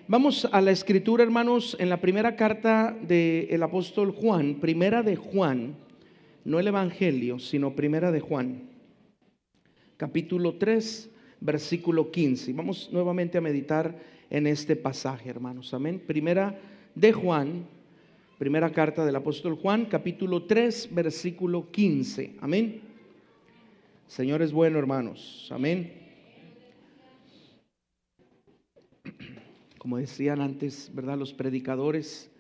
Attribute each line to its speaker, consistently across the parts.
Speaker 1: Vamos a la escritura, hermanos, en la primera carta del apóstol Juan, primera de Juan, no el Evangelio, sino primera de Juan, capítulo 3, versículo 15. Vamos nuevamente a meditar en este pasaje, hermanos, amén. Primera de Juan, primera carta del apóstol Juan, capítulo 3, versículo 15, amén. Señor es bueno, hermanos, amén. Como decían antes, ¿verdad? Los predicadores,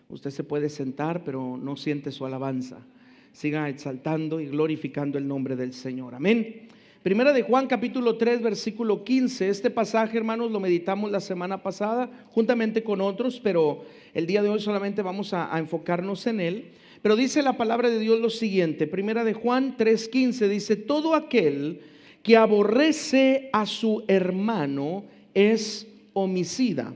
Speaker 1: usted se puede sentar, pero no siente su alabanza. Siga exaltando y glorificando el nombre del Señor. Amén. Primera de Juan, capítulo 3, versículo 15. Este pasaje, hermanos, lo meditamos la semana pasada, juntamente con otros, pero el día de hoy solamente vamos a enfocarnos en él. Pero dice la palabra de Dios lo siguiente. Primera de Juan 3, 15 dice: todo aquel que aborrece a su hermano es homicida,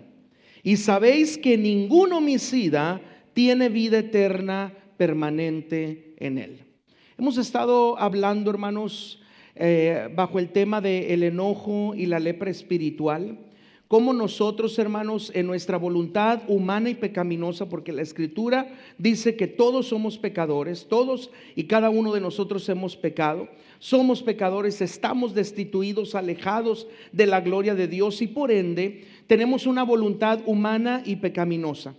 Speaker 1: y sabéis que ningún homicida tiene vida eterna permanente en él. Hemos estado hablando, hermanos, bajo el tema del enojo y la lepra espiritual, cómo nosotros, hermanos, en nuestra voluntad humana y pecaminosa, porque la Escritura dice que todos somos pecadores, todos y cada uno de nosotros hemos pecado, somos pecadores, estamos destituidos, alejados de la gloria de Dios y por ende tenemos una voluntad humana y pecaminosa.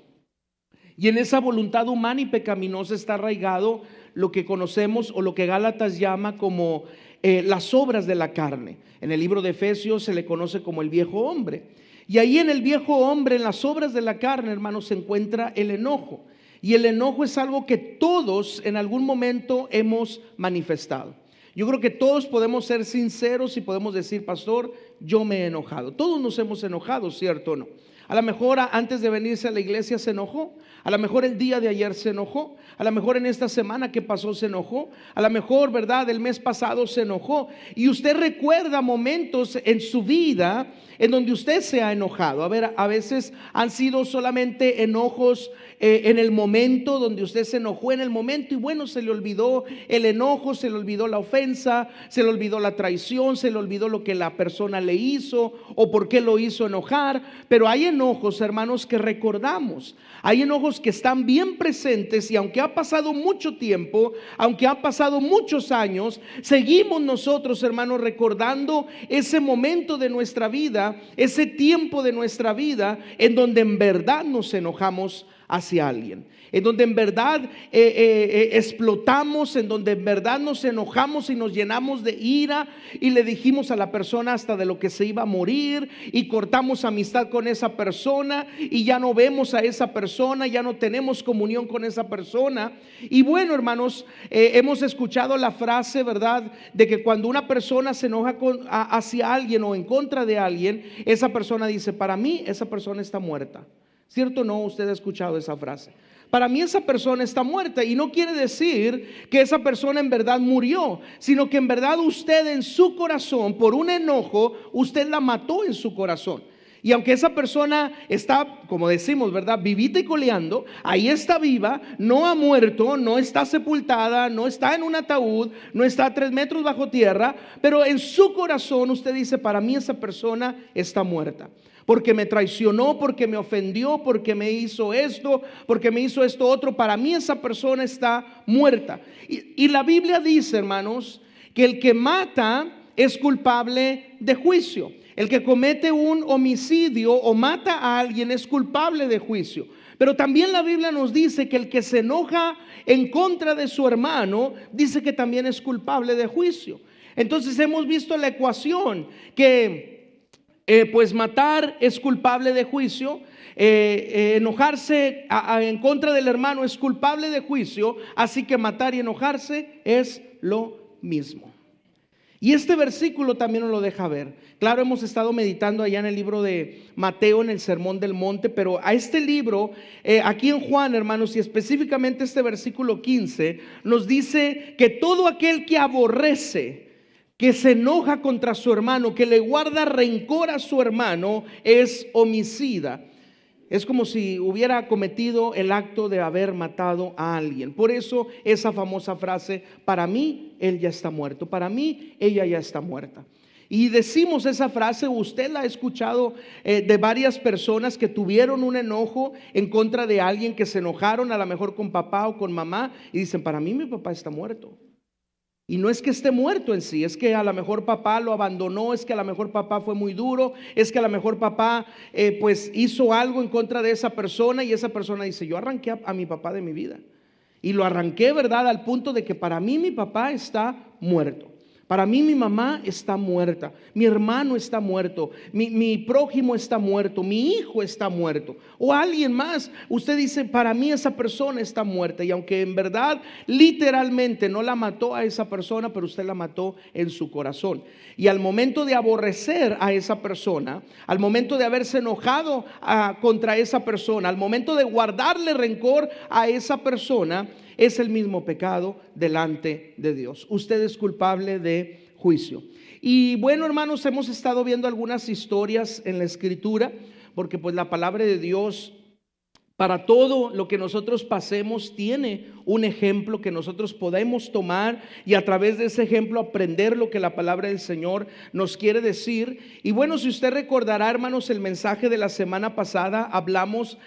Speaker 1: Y en esa voluntad humana y pecaminosa está arraigado lo que conocemos o lo que Gálatas llama como las obras de la carne. En el libro de Efesios se le conoce como el viejo hombre. Y ahí en el viejo hombre, en las obras de la carne, hermanos, se encuentra el enojo. Y el enojo es algo que todos en algún momento hemos manifestado. Yo creo que todos podemos ser sinceros y podemos decir: pastor, yo me he enojado. Todos nos hemos enojado, ¿cierto o no? A lo mejor antes de venirse a la iglesia se enojó. A lo mejor el día de ayer se enojó. A lo mejor en esta semana que pasó se enojó. A lo mejor, ¿verdad?, el mes pasado se enojó. Y usted recuerda momentos en su vida en donde usted se ha enojado. A ver, a veces han sido solamente enojos en el momento, donde usted se enojó en el momento y bueno, se le olvidó el enojo, se le olvidó la ofensa, se le olvidó la traición, se le olvidó lo que la persona le hizo o por qué lo hizo enojar. Pero hay enojos, hermanos, que recordamos. Hay enojos que están bien presentes y aunque ha pasado mucho tiempo, aunque ha pasado muchos años, seguimos nosotros, hermanos, recordando ese momento de nuestra vida, ese tiempo de nuestra vida en donde en verdad nos enojamos hacia alguien, en donde en verdad explotamos, en donde en verdad nos enojamos y nos llenamos de ira y le dijimos a la persona hasta de lo que se iba a morir y cortamos amistad con esa persona y ya no vemos a esa persona, ya no tenemos comunión con esa persona. Y bueno, hermanos, hemos escuchado la frase, ¿verdad?, de que cuando una persona se enoja hacia alguien o en contra de alguien, esa persona dice: para mí esa persona está muerta. ¿Cierto o no? Usted ha escuchado esa frase. Para mí esa persona está muerta. Y no quiere decir que esa persona en verdad murió, sino que en verdad usted en su corazón, por un enojo, usted la mató en su corazón. Y aunque esa persona está, como decimos, ¿verdad?, vivita y coleando, ahí está viva, no ha muerto, no está sepultada, no está en un ataúd, no está a 3 metros bajo tierra, pero en su corazón usted dice: para mí esa persona está muerta. Porque me traicionó, porque me ofendió, porque me hizo esto, porque me hizo esto otro. Para mí esa persona está muerta. Y la Biblia dice, hermanos, que el que mata es culpable de juicio. El que comete un homicidio o mata a alguien es culpable de juicio. Pero también la Biblia nos dice que el que se enoja en contra de su hermano, dice que también es culpable de juicio. Entonces hemos visto la ecuación que pues matar es culpable de juicio, enojarse en contra del hermano es culpable de juicio, así que matar y enojarse es lo mismo. Y este versículo también nos lo deja ver. Claro, hemos estado meditando allá en el libro de Mateo, en el Sermón del Monte, pero a este libro, aquí en Juan, hermanos, y específicamente este versículo 15, nos dice que todo aquel que aborrece, que se enoja contra su hermano, que le guarda rencor a su hermano, es homicida. Es como si hubiera cometido el acto de haber matado a alguien. Por eso esa famosa frase: para mí él ya está muerto, para mí ella ya está muerta. Y decimos esa frase, usted la ha escuchado de varias personas que tuvieron un enojo en contra de alguien, que se enojaron a lo mejor con papá o con mamá y dicen, para mí mi papá está muerto. Y no es que esté muerto en sí, es que a lo mejor papá lo abandonó, es que a lo mejor papá fue muy duro, es que a lo mejor papá pues hizo algo en contra de esa persona, y esa persona dice, yo arranqué a mi papá de mi vida. Y lo arranqué, ¿verdad? Al punto de que para mí mi papá está muerto. Para mí mi mamá está muerta, mi hermano está muerto, mi prójimo está muerto, mi hijo está muerto, o alguien más. Usted dice, para mí esa persona está muerta, y aunque en verdad literalmente no la mató a esa persona, pero usted la mató en su corazón. Y al momento de aborrecer a esa persona, al momento de haberse enojado contra esa persona, al momento de guardarle rencor a esa persona, es el mismo pecado delante de Dios. Usted es culpable de juicio. Y bueno, hermanos, hemos estado viendo algunas historias en la Escritura, porque pues la palabra de Dios, para todo lo que nosotros pasemos, tiene un ejemplo que nosotros podemos tomar, y a través de ese ejemplo aprender lo que la palabra del Señor nos quiere decir. Y bueno, si usted recordará, hermanos, el mensaje de la semana pasada, hablamos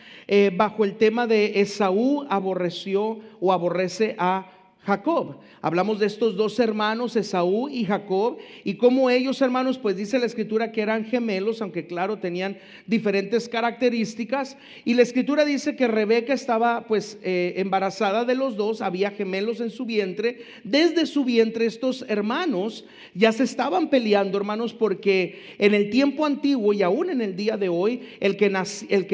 Speaker 1: bajo el tema de Esaú aborreció o aborrece a Jacob. Hablamos de estos dos hermanos, Esaú y Jacob, y cómo ellos, hermanos, pues dice la Escritura que eran gemelos, aunque claro, tenían diferentes características. Y la Escritura dice que Rebeca estaba pues embarazada de los dos, había gemelos en su vientre. Desde su vientre estos hermanos ya se estaban peleando, hermanos, porque en el tiempo antiguo y aún en el día de hoy, el que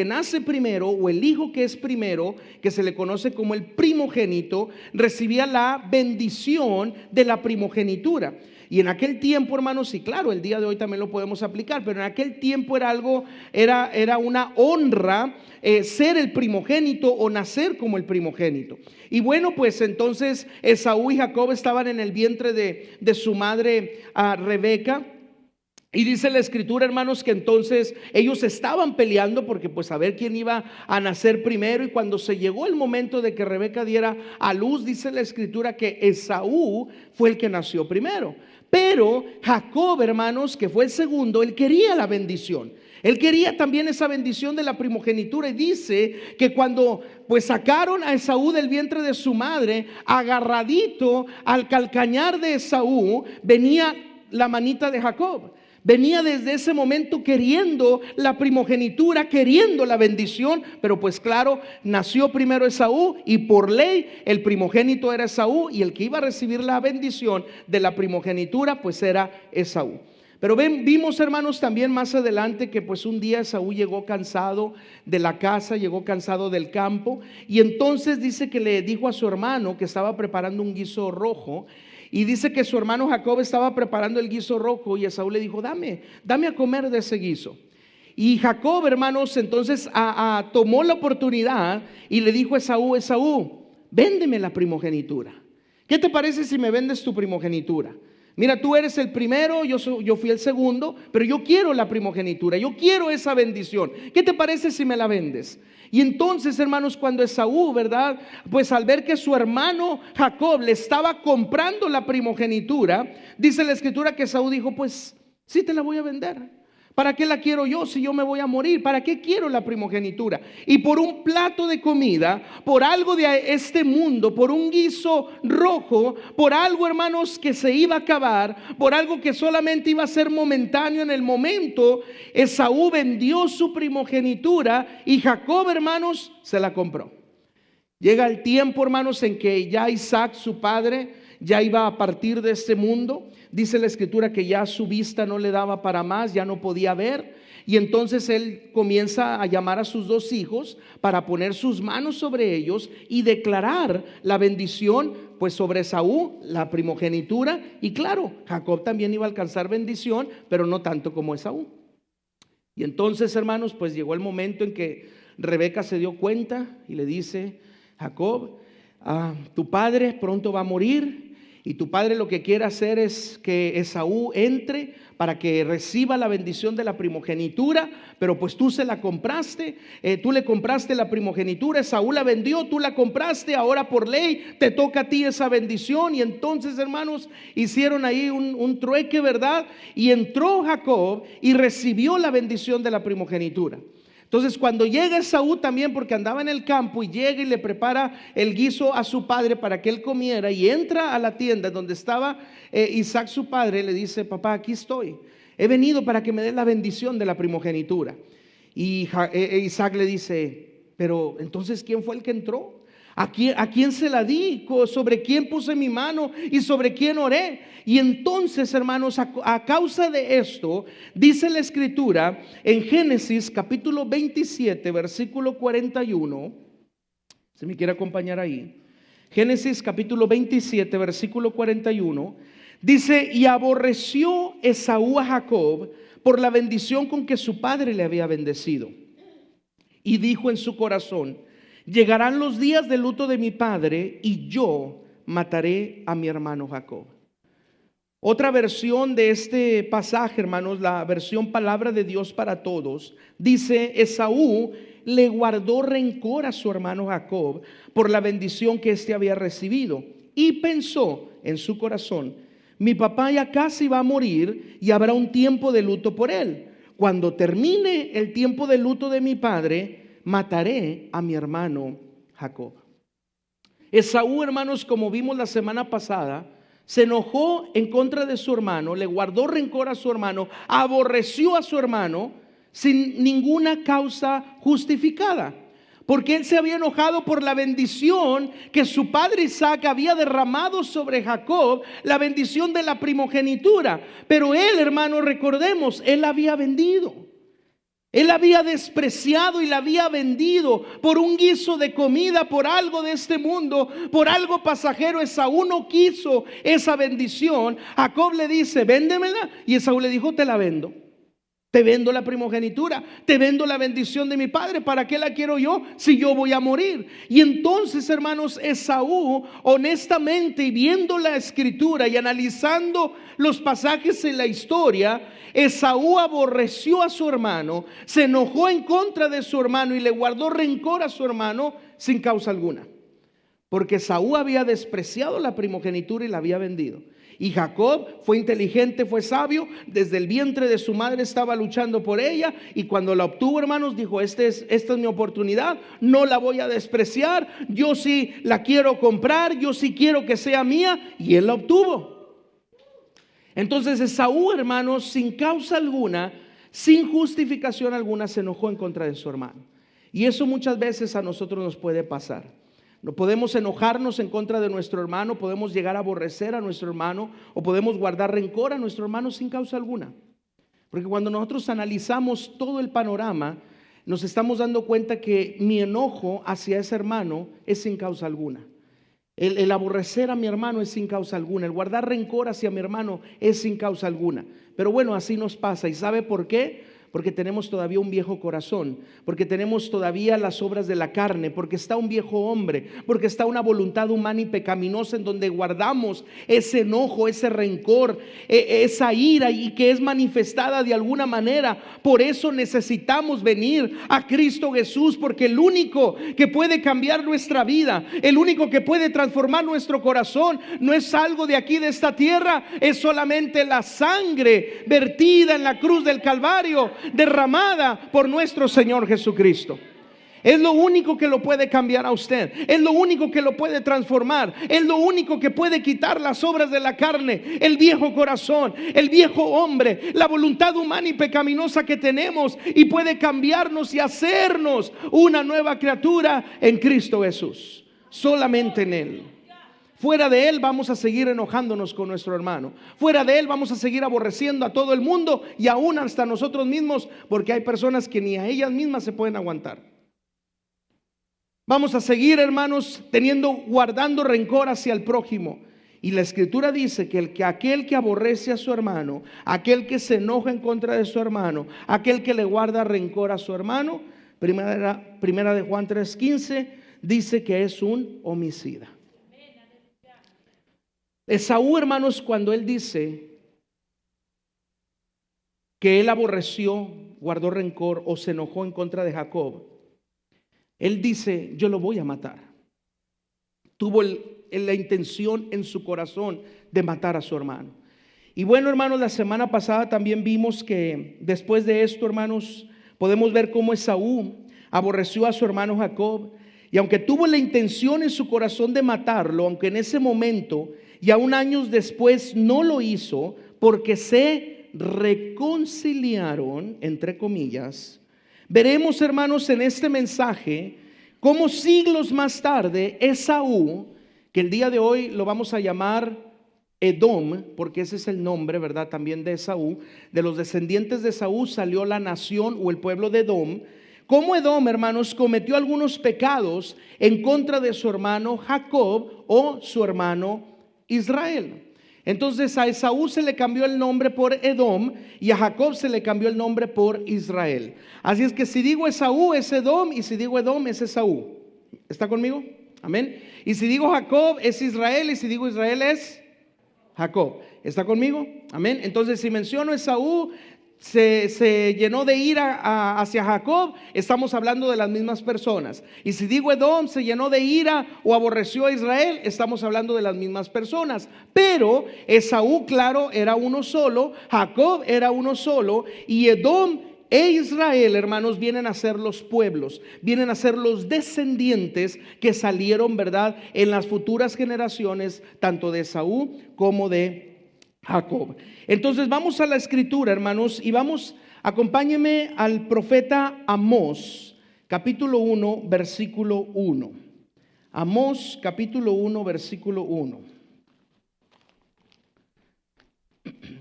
Speaker 1: nace primero, o el hijo que es primero, que se le conoce como el primogénito, recibía la bendición de la primogenitura. Y en aquel tiempo, hermanos, y claro, el día de hoy también lo podemos aplicar, pero en aquel tiempo era una honra ser el primogénito o nacer como el primogénito. Y bueno, pues entonces Esaú y Jacob estaban en el vientre de su madre Rebeca. Y dice la Escritura, hermanos, que entonces ellos estaban peleando porque pues a ver quién iba a nacer primero. Y cuando se llegó el momento de que Rebeca diera a luz, dice la Escritura que Esaú fue el que nació primero. Pero Jacob, hermanos, que fue el segundo, él quería la bendición. Él quería también esa bendición de la primogenitura. Y dice que cuando pues sacaron a Esaú del vientre de su madre, agarradito al calcañar de Esaú, venía la manita de Jacob. Venía desde ese momento queriendo la primogenitura, queriendo la bendición, pero pues claro, nació primero Esaú y por ley el primogénito era Esaú, y el que iba a recibir la bendición de la primogenitura pues era Esaú. Pero vimos, hermanos, también más adelante que pues un día Esaú llegó cansado de la casa, llegó cansado del campo, y entonces dice que le dijo a su hermano que estaba preparando un guiso rojo. Y dice que su hermano Jacob estaba preparando el guiso rojo, y Esaú le dijo, dame a comer de ese guiso. Y Jacob, hermanos, entonces tomó la oportunidad y le dijo a Esaú, véndeme la primogenitura. ¿Qué te parece si me vendes tu primogenitura? Mira, tú eres el primero, yo fui el segundo, pero yo quiero la primogenitura, yo quiero esa bendición. ¿Qué te parece si me la vendes? Y entonces, hermanos, cuando Esaú, ¿verdad? Pues al ver que su hermano Jacob le estaba comprando la primogenitura, dice la Escritura que Esaú dijo, pues sí te la voy a vender. ¿Para qué la quiero yo si yo me voy a morir? ¿Para qué quiero la primogenitura? Y por un plato de comida, por algo de este mundo, por un guiso rojo, por algo, hermanos, que se iba a acabar, por algo que solamente iba a ser momentáneo en el momento, Esaú vendió su primogenitura y Jacob, hermanos, se la compró. Llega el tiempo, hermanos, en que ya Isaac, su padre, ya iba a partir de este mundo. Dice la Escritura que ya su vista no le daba para más, ya no podía ver. Y entonces él comienza a llamar a sus dos hijos para poner sus manos sobre ellos y declarar la bendición pues sobre Esaú, la primogenitura. Y claro, Jacob también iba a alcanzar bendición, pero no tanto como Esaú. Y entonces, hermanos, pues llegó el momento en que Rebeca se dio cuenta y le dice, Jacob, tu padre pronto va a morir. Y tu padre lo que quiere hacer es que Esaú entre para que reciba la bendición de la primogenitura, pero pues tú se la compraste, tú le compraste la primogenitura, Esaú la vendió, tú la compraste, ahora por ley te toca a ti esa bendición. Y entonces, hermanos, hicieron ahí un trueque, ¿verdad? Y entró Jacob y recibió la bendición de la primogenitura. Entonces cuando llega Esaú también, porque andaba en el campo, y llega y le prepara el guiso a su padre para que él comiera, y entra a la tienda donde estaba Isaac su padre, le dice: papá, aquí estoy, he venido para que me des la bendición de la primogenitura. Y Isaac le dice: pero entonces, ¿quién fue el que entró? ¿A quién se la di? ¿Sobre quién puse mi mano? ¿Y sobre quién oré? Y entonces, hermanos, a causa de esto, dice la escritura en Génesis capítulo 27, versículo 41. Si me quiere acompañar ahí. Génesis capítulo 27, versículo 41. Dice: y aborreció Esaú a Jacob por la bendición con que su padre le había bendecido. Y dijo en su corazón: llegarán los días de luto de mi padre y yo mataré a mi hermano Jacob. Otra versión de este pasaje, hermanos, la versión Palabra de Dios para Todos, dice: Esaú le guardó rencor a su hermano Jacob por la bendición que éste había recibido, y pensó en su corazón: mi papá ya casi va a morir y habrá un tiempo de luto por él. Cuando termine el tiempo de luto de mi padre, mataré a mi hermano Jacob. Esaú, hermanos, como vimos la semana pasada, se enojó en contra de su hermano, le guardó rencor a su hermano, aborreció a su hermano sin ninguna causa justificada, porque él se había enojado por la bendición que su padre Isaac había derramado sobre Jacob, la bendición de la primogenitura. Pero él, hermano, recordemos, él había vendido. Él había despreciado y la había vendido por un guiso de comida, por algo de este mundo, por algo pasajero. Esaú no quiso esa bendición. Jacob le dice: véndemela. Y Esaú le dijo: te la vendo. Te vendo la primogenitura, te vendo la bendición de mi padre. ¿Para qué la quiero yo si yo voy a morir? Y entonces, hermanos, Esaú, honestamente, y viendo la escritura y analizando los pasajes en la historia, Esaú aborreció a su hermano, se enojó en contra de su hermano y le guardó rencor a su hermano sin causa alguna, porque Esaú había despreciado la primogenitura y la había vendido. Y Jacob fue inteligente, fue sabio, desde el vientre de su madre estaba luchando por ella, y cuando la obtuvo, hermanos, dijo: esta es mi oportunidad, no la voy a despreciar, yo sí la quiero comprar, yo sí quiero que sea mía, y él la obtuvo. Entonces Esaú, hermanos, sin causa alguna, sin justificación alguna, se enojó en contra de su hermano. Y eso muchas veces a nosotros nos puede pasar. No podemos enojarnos en contra de nuestro hermano, podemos llegar a aborrecer a nuestro hermano, o podemos guardar rencor a nuestro hermano sin causa alguna. Porque cuando nosotros analizamos todo el panorama, nos estamos dando cuenta que mi enojo hacia ese hermano es sin causa alguna. El aborrecer a mi hermano es sin causa alguna. El guardar rencor hacia mi hermano es sin causa alguna. Pero bueno, así nos pasa. ¿Y sabe por qué? Porque tenemos todavía un viejo corazón, porque tenemos todavía las obras de la carne, porque está un viejo hombre, porque está una voluntad humana y pecaminosa en donde guardamos ese enojo, ese rencor, esa ira, y que es manifestada de alguna manera. Por eso necesitamos venir a Cristo Jesús, porque el único que puede cambiar nuestra vida, el único que puede transformar nuestro corazón, no es algo de aquí de esta tierra, es solamente la sangre vertida en la cruz del Calvario, derramada por nuestro Señor Jesucristo. Es lo único que lo puede cambiar a usted, es lo único que lo puede transformar, es lo único que puede quitar las obras de la carne, el viejo corazón, el viejo hombre, la voluntad humana y pecaminosa que tenemos, y puede cambiarnos y hacernos una nueva criatura en Cristo Jesús. Solamente en Él. Fuera de Él vamos a seguir enojándonos con nuestro hermano. Fuera de Él vamos a seguir aborreciendo a todo el mundo, y aún hasta nosotros mismos, porque hay personas que ni a ellas mismas se pueden aguantar. Vamos a seguir, hermanos, guardando rencor hacia el prójimo. Y la escritura dice que aquel que aborrece a su hermano, aquel que se enoja en contra de su hermano, aquel que le guarda rencor a su hermano, primera de Juan 3:15, dice que es un homicida. Esaú, hermanos, cuando él dice que él aborreció, guardó rencor o se enojó en contra de Jacob, él dice, yo lo voy a matar. Tuvo la intención en su corazón de matar a su hermano. Y bueno, hermanos, la semana pasada también vimos que después de esto, hermanos, podemos ver cómo Esaú aborreció a su hermano Jacob. Y aunque tuvo la intención en su corazón de matarlo, aunque en ese momento y aún años después no lo hizo, porque se reconciliaron, entre comillas, veremos, hermanos, en este mensaje cómo siglos más tarde Esaú, que el día de hoy lo vamos a llamar Edom, porque ese es el nombre, ¿verdad?, también de Esaú, de los descendientes de Esaú salió la nación o el pueblo de Edom. Como Edom, hermanos, cometió algunos pecados en contra de su hermano Jacob o su hermano Israel. Entonces a Esaú se le cambió el nombre por Edom y a Jacob se le cambió el nombre por Israel. Así es que si digo Esaú es Edom y si digo Edom es Esaú. ¿Está conmigo? Amén. Y si digo Jacob es Israel y si digo Israel es Jacob. ¿Está conmigo? Amén. Entonces si menciono Esaú se llenó de ira hacia Jacob, estamos hablando de las mismas personas. Y si digo Edom se llenó de ira o aborreció a Israel, estamos hablando de las mismas personas. Pero Esaú, claro, era uno solo, Jacob era uno solo, y Edom e Israel, hermanos, vienen a ser los pueblos, vienen a ser los descendientes que salieron, ¿verdad?, en las futuras generaciones, tanto de Esaú como de Jacob. Entonces vamos a la escritura, hermanos, y acompáñenme al profeta Amós, capítulo 1, versículo 1. Amós, capítulo 1, versículo 1.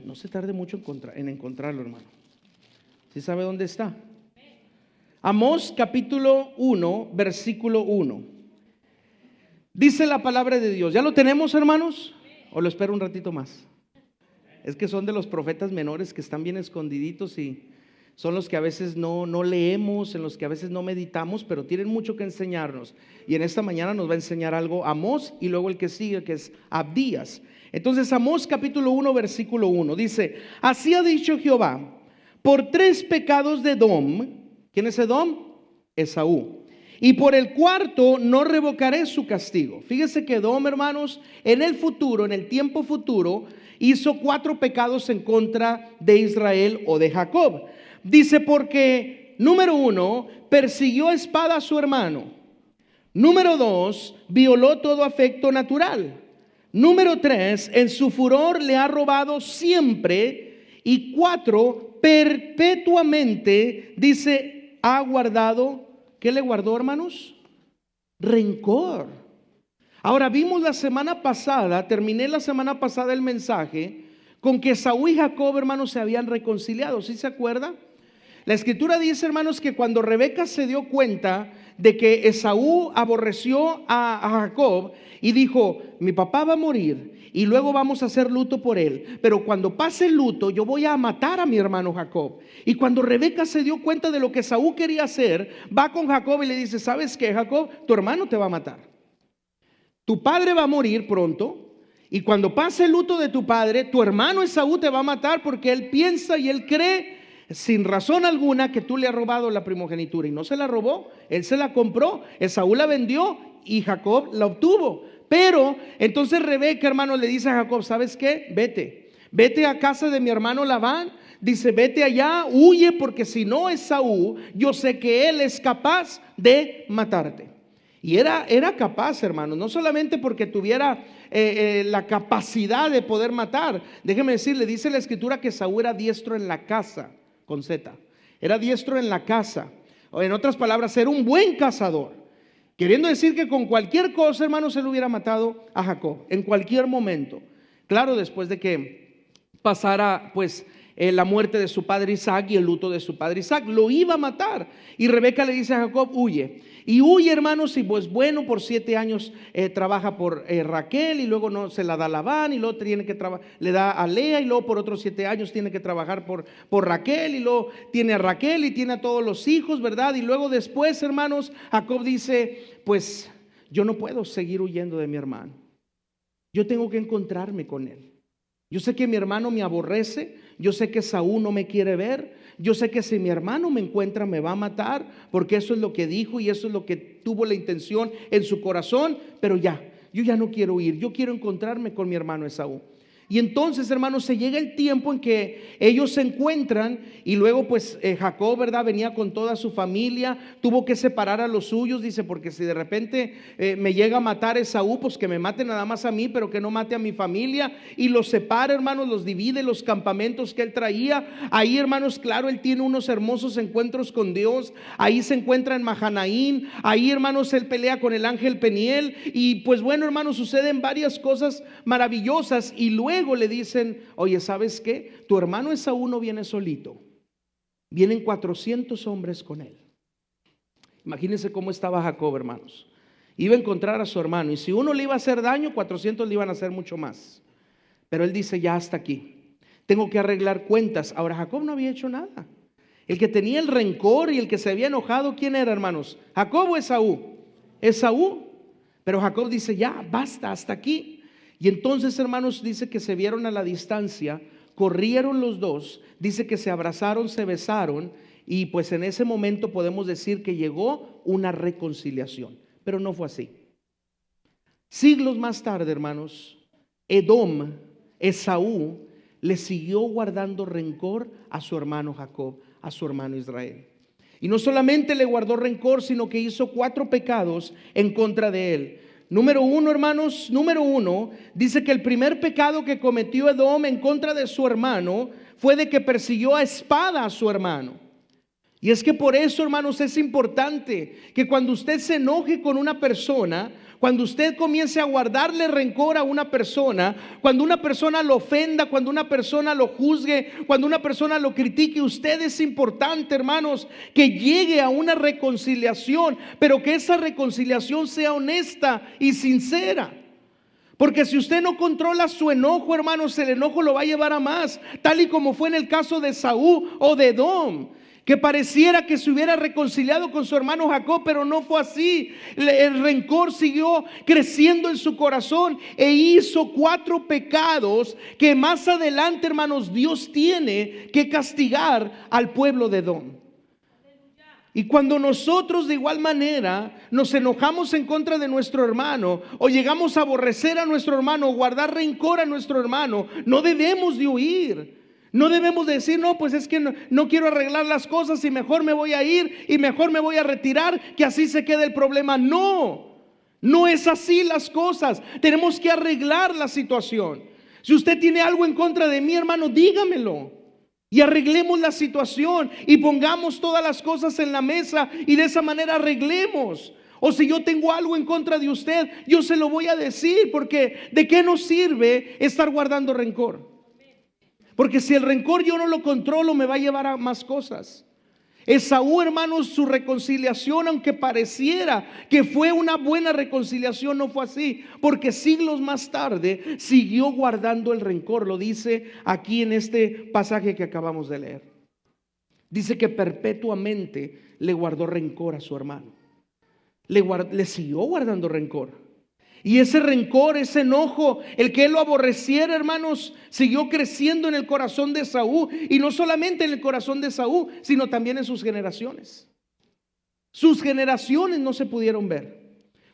Speaker 1: No se tarde mucho en encontrarlo, hermano. ¿Sí sabe dónde está? Amós, capítulo 1, versículo 1. Dice la palabra de Dios. ¿Ya lo tenemos, hermanos? ¿O lo espero un ratito más? Es que son de los profetas menores que están bien escondiditos y son los que a veces no leemos, en los que a veces no meditamos, pero tienen mucho que enseñarnos. Y en esta mañana nos va a enseñar algo Amós y luego el que sigue, que es Abdías. Entonces Amós capítulo 1, versículo 1 dice: así ha dicho Jehová, por 3 pecados de Edom. ¿Quién es Edom? Esaú. Y por el 4 no revocaré su castigo. Fíjese que Edom, hermanos, en el futuro, en el tiempo futuro, hizo 4 pecados en contra de Israel o de Jacob. Dice, porque número 1, persiguió a espada a su hermano. Número 2, violó todo afecto natural. Número 3, en su furor le ha robado siempre. Y 4, perpetuamente, dice, ha guardado. ¿Qué le guardó, hermanos? Rencor. Ahora vimos la semana pasada, terminé la semana pasada el mensaje con que Esaú y Jacob, hermanos, se habían reconciliado. ¿Sí se acuerda? La escritura dice, hermanos, que cuando Rebeca se dio cuenta de que Esaú aborreció a Jacob y dijo, mi papá va a morir y luego vamos a hacer luto por él, pero cuando pase el luto yo voy a matar a mi hermano Jacob. Y cuando Rebeca se dio cuenta de lo que Esaú quería hacer, va con Jacob y le dice, ¿sabes qué, Jacob? Tu hermano te va a matar. Tu padre va a morir pronto y cuando pase el luto de tu padre, tu hermano Esaú te va a matar porque él piensa y él cree sin razón alguna que tú le has robado la primogenitura. Y no se la robó, él se la compró, Esaú la vendió y Jacob la obtuvo. Pero entonces Rebeca, hermano, le dice a Jacob, ¿sabes qué? Vete a casa de mi hermano Labán. Dice, vete allá, huye, porque si no Esaú, yo sé que él es capaz de matarte. Y era capaz, hermanos, no solamente porque tuviera la capacidad de poder matar. Déjeme decirle, dice la escritura que Esaú era diestro en la caza, con Z. Era diestro en la caza. O en otras palabras, era un buen cazador. Queriendo decir que con cualquier cosa, hermanos, él hubiera matado a Jacob, en cualquier momento. Claro, después de que pasara, pues, la muerte de su padre Isaac y el luto de su padre Isaac, lo iba a matar. Y Rebeca le dice a Jacob, huye. Y huye, hermanos, y pues bueno, por 7 años trabaja por Raquel y luego no se la da a Labán y luego le da a Lea y luego por otros 7 años tiene que trabajar por Raquel y luego tiene a Raquel y tiene a todos los hijos, ¿verdad? Y luego después, hermanos, Jacob dice, pues yo no puedo seguir huyendo de mi hermano. yo tengo que encontrarme con él. Yo sé que mi hermano me aborrece, yo sé que Saúl no me quiere ver, yo sé que si mi hermano me encuentra me va a matar, porque eso es lo que dijo y eso es lo que tuvo la intención en su corazón, pero yo ya no quiero ir, yo quiero encontrarme con mi hermano Esaú. Y entonces, hermanos, se llega el tiempo en que ellos se encuentran y luego pues Jacob, ¿verdad? Venía con toda su familia, tuvo que separar a los suyos, dice, porque si de repente me llega a matar Esaú, pues que me mate nada más a mí, pero que no mate a mi familia. Y los separa, hermanos, los divide, los campamentos que él traía. Ahí, hermanos, claro, él tiene unos hermosos encuentros con Dios. Ahí se encuentra en Mahanaín. Ahí, hermanos, él pelea con el ángel Peniel. Y pues bueno, hermanos, suceden varias cosas maravillosas. Y luego le dicen, oye, ¿sabes qué? Tu hermano Esaú no viene solito, vienen 400 hombres con él. Imagínense cómo estaba Jacob, hermanos. Iba a encontrar a su hermano y si uno le iba a hacer daño, 400 le iban a hacer mucho más. Pero él dice, ya hasta aquí, tengo que arreglar cuentas. Ahora Jacob no había hecho nada. El que tenía el rencor y el que se había enojado, ¿quién era, hermanos? ¿Jacob o Esaú? Esaú. Pero Jacob dice, ya, basta, hasta aquí. Y entonces, hermanos, dice que se vieron a la distancia, corrieron los dos, dice que se abrazaron, se besaron, y pues en ese momento podemos decir que llegó una reconciliación, pero no fue así. Siglos más tarde, hermanos, Edom, Esaú, le siguió guardando rencor a su hermano Jacob, a su hermano Israel. Y no solamente le guardó rencor, sino que hizo 4 pecados en contra de él. Número 1, hermanos, dice que el primer pecado que cometió Edom en contra de su hermano fue de que persiguió a espada a su hermano. Y es que por eso, hermanos, es importante que cuando usted se enoje con una persona, cuando usted comience a guardarle rencor a una persona, cuando una persona lo ofenda, cuando una persona lo juzgue, cuando una persona lo critique, usted es importante, hermanos, que llegue a una reconciliación, pero que esa reconciliación sea honesta y sincera. Porque si usted no controla su enojo, hermanos, el enojo lo va a llevar a más, tal y como fue en el caso de Saúl o de Edom, que pareciera que se hubiera reconciliado con su hermano Jacob, pero no fue así. El rencor siguió creciendo en su corazón e hizo 4 pecados que más adelante, hermanos, Dios tiene que castigar al pueblo de Edom. Y cuando nosotros de igual manera nos enojamos en contra de nuestro hermano o llegamos a aborrecer a nuestro hermano o guardar rencor a nuestro hermano, no debemos de huir. No debemos de decir, no, pues es que no quiero arreglar las cosas y mejor me voy a ir y mejor me voy a retirar, que así se quede el problema. No es así las cosas. Tenemos que arreglar la situación. Si usted tiene algo en contra de mí, hermano, dígamelo. Y arreglemos la situación y pongamos todas las cosas en la mesa y de esa manera arreglemos. O si yo tengo algo en contra de usted, yo se lo voy a decir, porque ¿de qué nos sirve estar guardando rencor? Porque si el rencor yo no lo controlo, me va a llevar a más cosas. Esaú, hermanos, su reconciliación, aunque pareciera que fue una buena reconciliación, no fue así, porque siglos más tarde siguió guardando el rencor. Lo dice aquí en este pasaje que acabamos de leer. Dice que perpetuamente le guardó rencor a su hermano. Le siguió guardando rencor. Y ese rencor, ese enojo, el que él lo aborreciera, hermanos, siguió creciendo en el corazón de Saúl. Y no solamente en el corazón de Saúl, sino también en sus generaciones. Sus generaciones no se pudieron ver.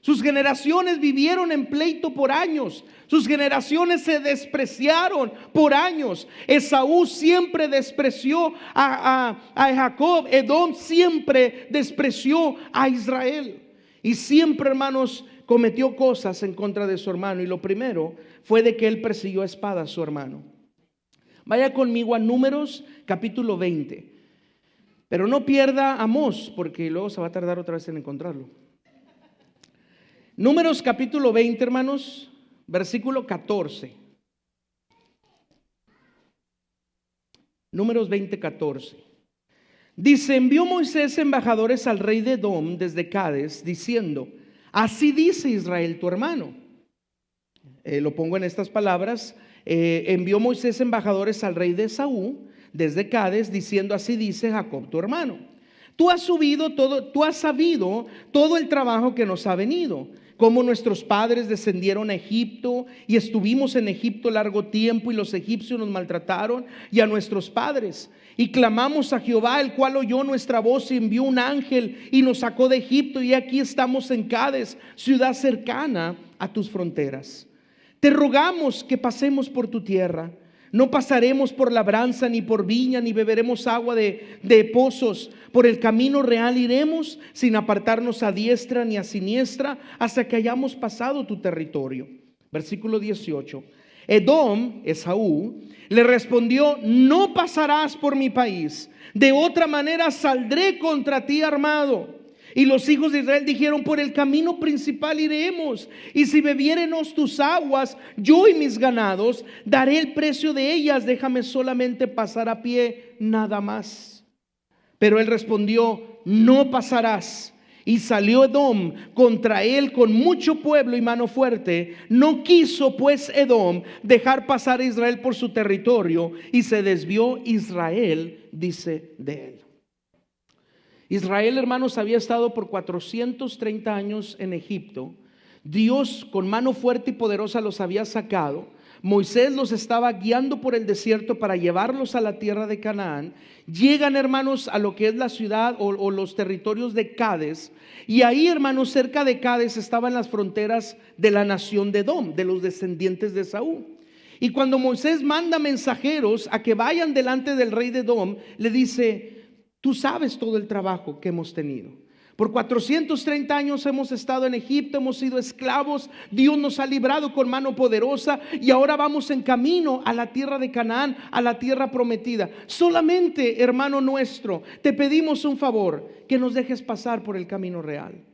Speaker 1: Sus generaciones vivieron en pleito por años. Sus generaciones se despreciaron por años. Esaú siempre despreció a Jacob. Edom siempre despreció a Israel. Y siempre, hermanos, cometió cosas en contra de su hermano. Y lo primero fue de que él persiguió a espada a su hermano. Vaya conmigo a Números capítulo 20. Pero no pierda Amós, porque luego se va a tardar otra vez en encontrarlo. Números capítulo 20, hermanos, versículo 14. Números 20, 14. Dice: envió Moisés embajadores al rey de Edom desde Cades, diciendo: así dice Israel tu hermano. Lo pongo en estas palabras. Envió Moisés embajadores al rey de Esaú desde Cades, diciendo: así dice Jacob tu hermano. Tú has sabido todo el trabajo que nos ha venido, cómo nuestros padres descendieron a Egipto y estuvimos en Egipto largo tiempo y los egipcios nos maltrataron y a nuestros padres. Y clamamos a Jehová, el cual oyó nuestra voz y envió un ángel y nos sacó de Egipto, y aquí estamos en Cades, ciudad cercana a tus fronteras. Te rogamos que pasemos por tu tierra. No pasaremos por labranza, ni por viña, ni beberemos agua de pozos. Por el camino real iremos, sin apartarnos a diestra ni a siniestra, hasta que hayamos pasado tu territorio. Versículo 18. Edom, Esaú, le respondió: no pasarás por mi país, de otra manera saldré contra ti armado. Y los hijos de Israel dijeron: por el camino principal iremos, y si bebiérenos tus aguas, yo y mis ganados, daré el precio de ellas, déjame solamente pasar a pie, nada más. Pero él respondió: no pasarás. Y salió Edom contra él con mucho pueblo y mano fuerte. No quiso pues Edom dejar pasar a Israel por su territorio, y se desvió Israel, dice de él. Israel, hermanos, había estado por 430 años en Egipto. Dios con mano fuerte y poderosa los había sacado. Moisés los estaba guiando por el desierto para llevarlos a la tierra de Canaán. Llegan, hermanos, a lo que es la ciudad o los territorios de Cades. Y ahí, hermanos, cerca de Cades estaban las fronteras de la nación de Edom, de los descendientes de Esaú. Y cuando Moisés manda mensajeros a que vayan delante del rey de Edom, le dice: tú sabes todo el trabajo que hemos tenido. Por 430 años hemos estado en Egipto, hemos sido esclavos. Dios nos ha librado con mano poderosa y ahora vamos en camino a la tierra de Canaán, a la tierra prometida. Solamente, hermano nuestro, te pedimos un favor: que nos dejes pasar por el camino real.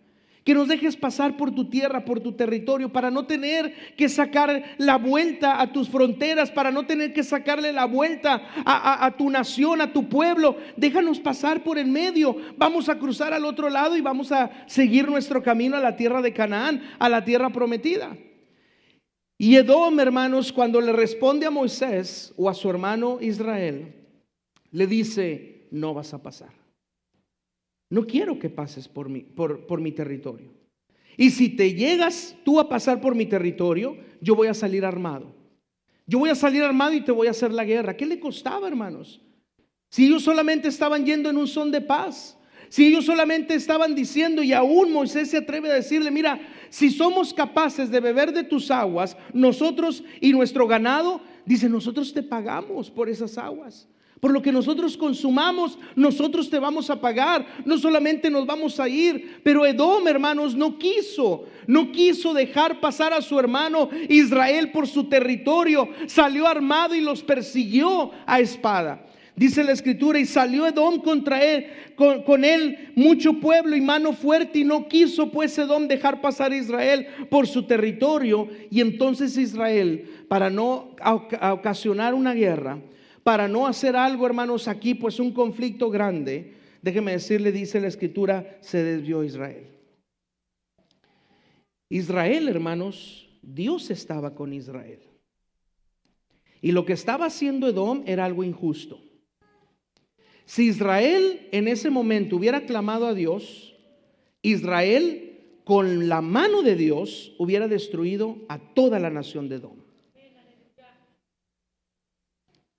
Speaker 1: Que nos dejes pasar por tu tierra, por tu territorio, para no tener que sacar la vuelta a tus fronteras, para no tener que sacarle la vuelta a tu nación, a tu pueblo. Déjanos pasar por el medio. Vamos a cruzar al otro lado y vamos a seguir nuestro camino a la tierra de Canaán, a la tierra prometida. Y Edom, hermanos, cuando le responde a Moisés o a su hermano Israel, le dice: no vas a pasar. No quiero que pases por mi territorio. Y si te llegas tú a pasar por mi territorio, yo voy a salir armado. Yo voy a salir armado y te voy a hacer la guerra. ¿Qué le costaba, hermanos? Si ellos solamente estaban yendo en un son de paz. Si ellos solamente estaban diciendo, y aún Moisés se atreve a decirle: mira, si somos capaces de beber de tus aguas, nosotros y nuestro ganado, dice, nosotros te pagamos por esas aguas. Por lo que nosotros consumamos, nosotros te vamos a pagar. No solamente nos vamos a ir. Pero Edom, hermanos, no quiso dejar pasar a su hermano Israel por su territorio. Salió armado y los persiguió a espada. Dice la escritura: y salió Edom contra él, con él mucho pueblo y mano fuerte, y no quiso pues Edom dejar pasar a Israel por su territorio. Y entonces Israel, para no ocasionar una guerra, para no hacer algo, hermanos, aquí pues un conflicto grande, déjeme decirle, dice la escritura, se desvió Israel. Israel, hermanos, Dios estaba con Israel. Y lo que estaba haciendo Edom era algo injusto. Si Israel en ese momento hubiera clamado a Dios, Israel con la mano de Dios hubiera destruido a toda la nación de Edom.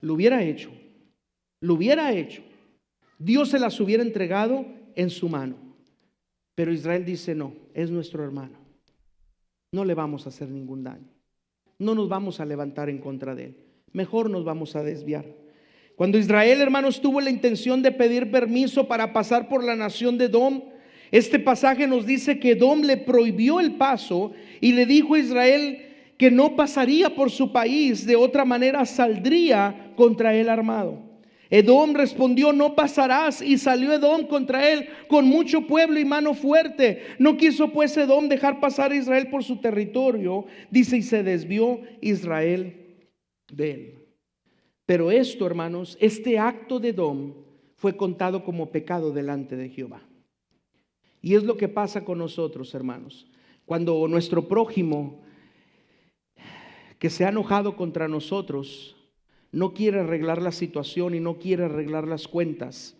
Speaker 1: Lo hubiera hecho. Dios se las hubiera entregado en su mano. Pero Israel dice: no, es nuestro hermano. No le vamos a hacer ningún daño. No nos vamos a levantar en contra de él. Mejor nos vamos a desviar. Cuando Israel, hermanos, tuvo la intención de pedir permiso para pasar por la nación de Edom, este pasaje nos dice que Edom le prohibió el paso y le dijo a Israel que no pasaría por su país, de otra manera saldría contra él armado. Edom respondió: no pasarás. Y salió Edom contra él con mucho pueblo y mano fuerte. No quiso pues Edom dejar pasar a Israel por su territorio, dice, y se desvió Israel de él. Pero esto, hermanos, este acto de Edom fue contado como pecado delante de Jehová. Y es lo que pasa con nosotros, hermanos. Cuando nuestro prójimo, que se ha enojado contra nosotros, no quiere arreglar la situación y no quiere arreglar las cuentas,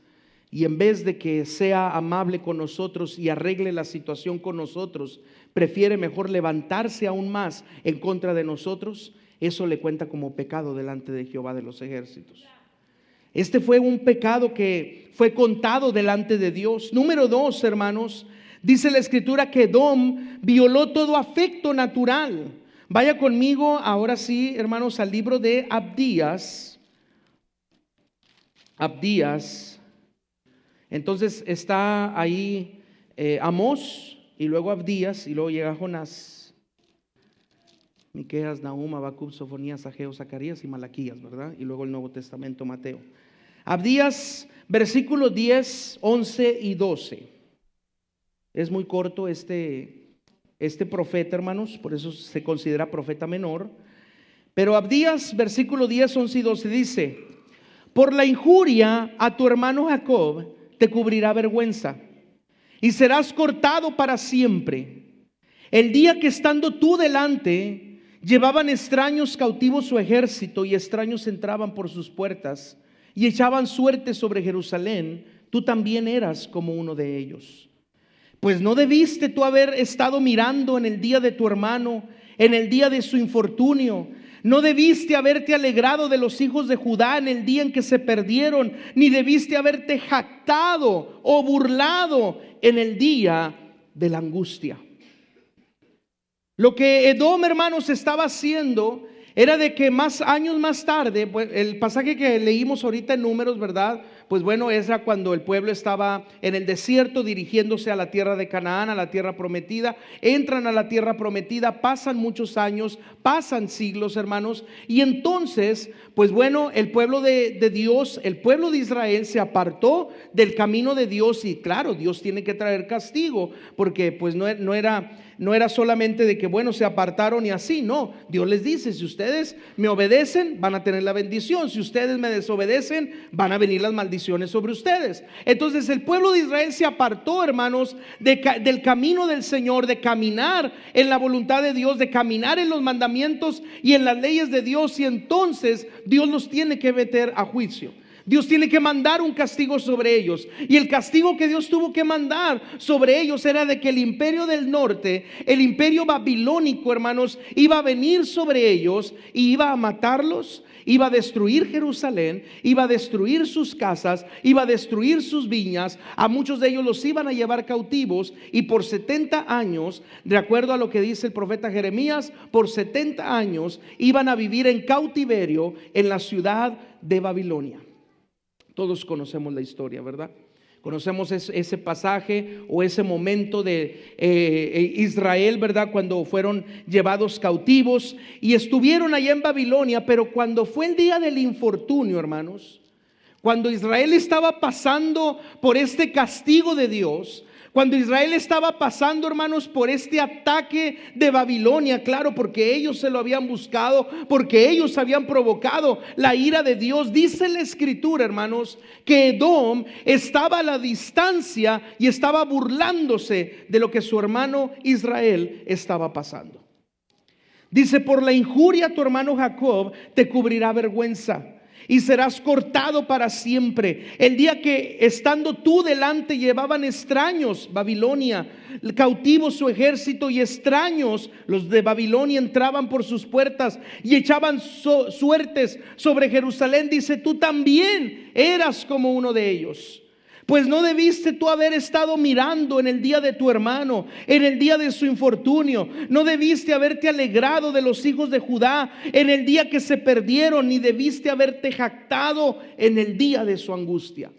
Speaker 1: y en vez de que sea amable con nosotros y arregle la situación con nosotros, prefiere mejor levantarse aún más en contra de nosotros, eso le cuenta como pecado delante de Jehová de los ejércitos. Este fue un pecado que fue contado delante de Dios. Número 2, hermanos, dice la Escritura que Edom violó todo afecto natural. Vaya conmigo ahora sí, hermanos, al libro de Abdías. Abdías. Entonces está ahí Amós y luego Abdías y luego llega Jonás, Miqueas, Nahum, Habacuc, Sofonías, Ageo, Zacarías y Malaquías, ¿verdad? Y luego el Nuevo Testamento, Mateo. Abdías, versículos 10, 11 y 12. Es muy corto este profeta, hermanos, por eso se considera profeta menor. Pero Abdías, versículo 10, 11 y 12 dice: por la injuria a tu hermano Jacob te cubrirá vergüenza y serás cortado para siempre. El día que estando tú delante llevaban extraños cautivos su ejército y extraños entraban por sus puertas y echaban suerte sobre Jerusalén, tú también eras como uno de ellos. Pues no debiste tú haber estado mirando en el día de tu hermano, en el día de su infortunio. No debiste haberte alegrado de los hijos de Judá en el día en que se perdieron, ni debiste haberte jactado o burlado en el día de la angustia. Lo que Edom, hermanos, estaba haciendo era de que más años más tarde, pues, el pasaje que leímos ahorita en Números, ¿verdad? Pues bueno, era cuando el pueblo estaba en el desierto dirigiéndose a la tierra de Canaán, a la tierra prometida. Entran a la tierra prometida, pasan muchos años, pasan siglos, hermanos. Y entonces, pues bueno, el pueblo de Dios, el pueblo de Israel se apartó del camino de Dios. Y claro, Dios tiene que traer castigo, porque pues no era solamente de que bueno, se apartaron y así, no. Dios les dice: si ustedes me obedecen, van a tener la bendición. Si ustedes me desobedecen, van a venir las maldiciones sobre ustedes. Entonces el pueblo de Israel se apartó, hermanos, del camino del Señor, de caminar en la voluntad de Dios, de caminar en los mandamientos y en las leyes de Dios. Y entonces Dios los tiene que meter a juicio. Dios tiene que mandar un castigo sobre ellos. Y el castigo que Dios tuvo que mandar sobre ellos era de que el imperio del norte, el imperio babilónico, hermanos, iba a venir sobre ellos y iba a matarlos, iba a destruir Jerusalén, iba a destruir sus casas, iba a destruir sus viñas. A muchos de ellos los iban a llevar cautivos y por 70 años, de acuerdo a lo que dice el profeta Jeremías, por 70 años iban a vivir en cautiverio en la ciudad de Babilonia. Todos conocemos la historia, ¿verdad? Conocemos ese pasaje o ese momento de Israel, ¿verdad? Cuando fueron llevados cautivos y estuvieron allá en Babilonia. Pero cuando fue el día del infortunio, hermanos, cuando Israel estaba pasando por este castigo de Dios, cuando Israel estaba pasando, hermanos, por este ataque de Babilonia, claro, porque ellos se lo habían buscado, porque ellos habían provocado la ira de Dios. Dice la Escritura, hermanos, que Edom estaba a la distancia y estaba burlándose de lo que su hermano Israel estaba pasando. Dice: por la injuria a tu hermano Jacob te cubrirá vergüenza y serás cortado para siempre. El día que estando tú delante llevaban extraños, Babilonia, cautivos su ejército, y extraños, los de Babilonia, entraban por sus puertas y echaban suertes sobre Jerusalén. Dice: tú también eras como uno de ellos. Pues no debiste tú haber estado mirando en el día de tu hermano, en el día de su infortunio. No debiste haberte alegrado de los hijos de Judá en el día que se perdieron, ni debiste haberte jactado en el día de su angustia.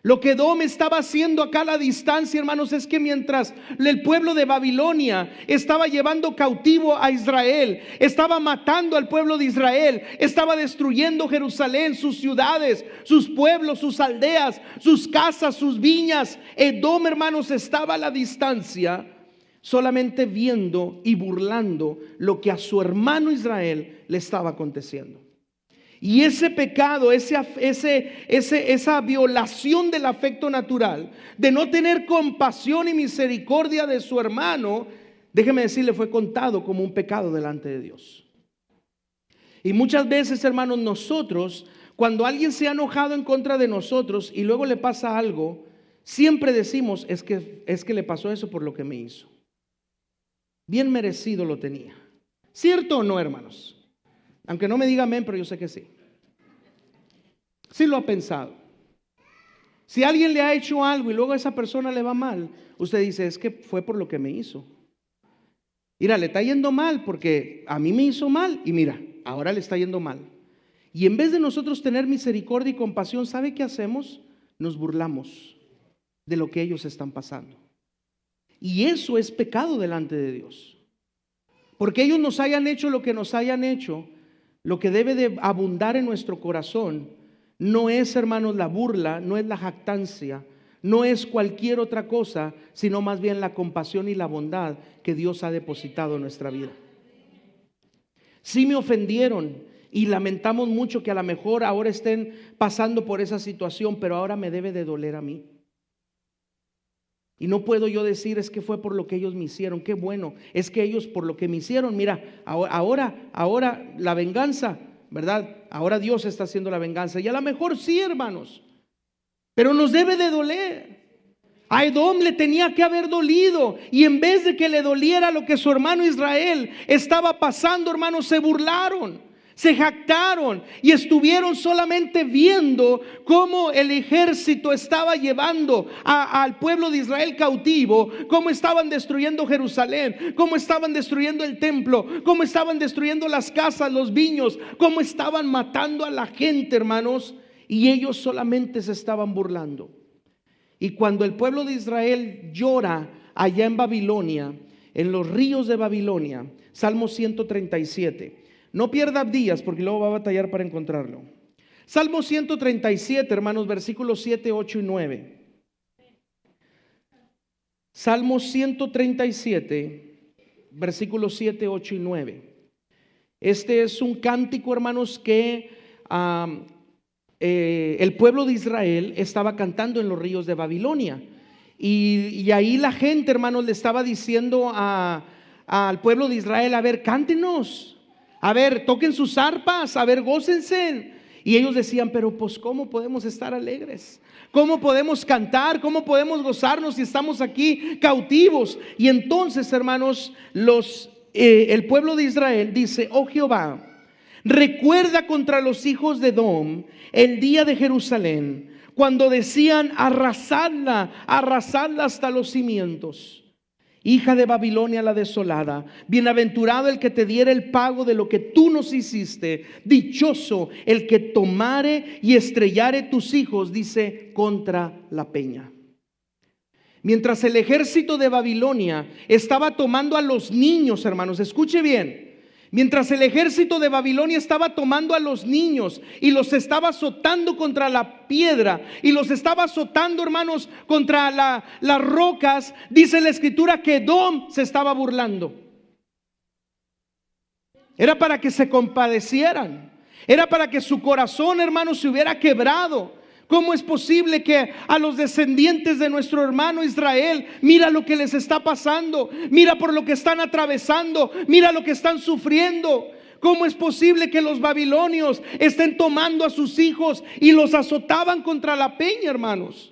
Speaker 1: Lo que Edom estaba haciendo acá a la distancia, hermanos, es que mientras el pueblo de Babilonia estaba llevando cautivo a Israel, estaba matando al pueblo de Israel, estaba destruyendo Jerusalén, sus ciudades, sus pueblos, sus aldeas, sus casas, sus viñas, Edom, hermanos, estaba a la distancia, solamente viendo y burlando lo que a su hermano Israel le estaba aconteciendo. Y ese pecado, esa violación del afecto natural, de no tener compasión y misericordia de su hermano, déjeme decirle, fue contado como un pecado delante de Dios. Y muchas veces, hermanos, nosotros, Cuando alguien se ha enojado en contra de nosotros y luego le pasa algo, siempre decimos, es que le pasó eso por lo que me hizo. Bien merecido lo tenía. ¿Cierto o no, hermanos? Aunque no me diga amén, pero yo sé que sí. Sí lo ha pensado. Si alguien le ha hecho algo y luego a esa persona le va mal, usted dice, es que fue por lo que me hizo. Mira, le está yendo mal porque a mí me hizo mal y mira, ahora le está yendo mal. Y en vez de nosotros tener misericordia y compasión, ¿sabe qué hacemos? Nos burlamos de lo que ellos están pasando. Y eso es pecado delante de Dios. Porque ellos nos hayan hecho lo que nos hayan hecho, lo que debe de abundar en nuestro corazón no es, hermanos, la burla, no es la jactancia, no es cualquier otra cosa, sino más bien la compasión y la bondad que Dios ha depositado en nuestra vida. Sí me ofendieron y lamentamos mucho que a lo mejor ahora estén pasando por esa situación, pero ahora me debe de doler a mí. Y no puedo yo decir, es que fue por lo que ellos me hicieron. Qué bueno, es que ellos por lo que me hicieron, mira, ahora la venganza, ¿verdad? Ahora Dios está haciendo la venganza. Y a lo mejor sí, hermanos, pero nos debe de doler. A Edom le tenía que haber dolido, y en vez de que le doliera lo que su hermano Israel estaba pasando, hermanos, se burlaron, se jactaron y estuvieron solamente viendo cómo el ejército estaba llevando al pueblo de Israel cautivo, cómo estaban destruyendo Jerusalén, cómo estaban destruyendo el templo, cómo estaban destruyendo las casas, los viños, cómo estaban matando a la gente, hermanos, y ellos solamente se estaban burlando. Y cuando el pueblo de Israel llora allá en Babilonia, en los ríos de Babilonia, Salmo 137, no pierda días porque luego va a batallar para encontrarlo. Salmo 137, hermanos, versículos 7, 8 y 9. Salmo 137, versículos 7, 8 y 9. Este es un cántico, hermanos, que el pueblo de Israel estaba cantando en los ríos de Babilonia. Y ahí la gente, hermanos, le estaba diciendo al pueblo de Israel, a ver, cántenos, a ver, toquen sus arpas, a ver, gócense. Y ellos decían, pero pues ¿cómo podemos estar alegres? ¿Cómo podemos cantar? ¿Cómo podemos gozarnos si estamos aquí cautivos? Y entonces, hermanos, el pueblo de Israel dice, oh Jehová, recuerda contra los hijos de Edom el día de Jerusalén, cuando decían, arrasadla hasta los cimientos. Hija de Babilonia la desolada, bienaventurado el que te diera el pago de lo que tú nos hiciste, dichoso el que tomare y estrellare tus hijos, dice, contra la peña. Mientras el ejército de Babilonia estaba tomando a los niños, hermanos, escuche bien. Mientras el ejército de Babilonia estaba tomando a los niños y los estaba azotando contra la piedra y los estaba azotando, hermanos, contra las rocas, dice la escritura que Edom se estaba burlando. Era para que se compadecieran, era para que su corazón, hermanos, se hubiera quebrado. ¿Cómo es posible que a los descendientes de nuestro hermano Israel, mira lo que les está pasando, mira por lo que están atravesando, mira lo que están sufriendo? ¿Cómo es posible que los babilonios estén tomando a sus hijos y los azotaban contra la peña, hermanos?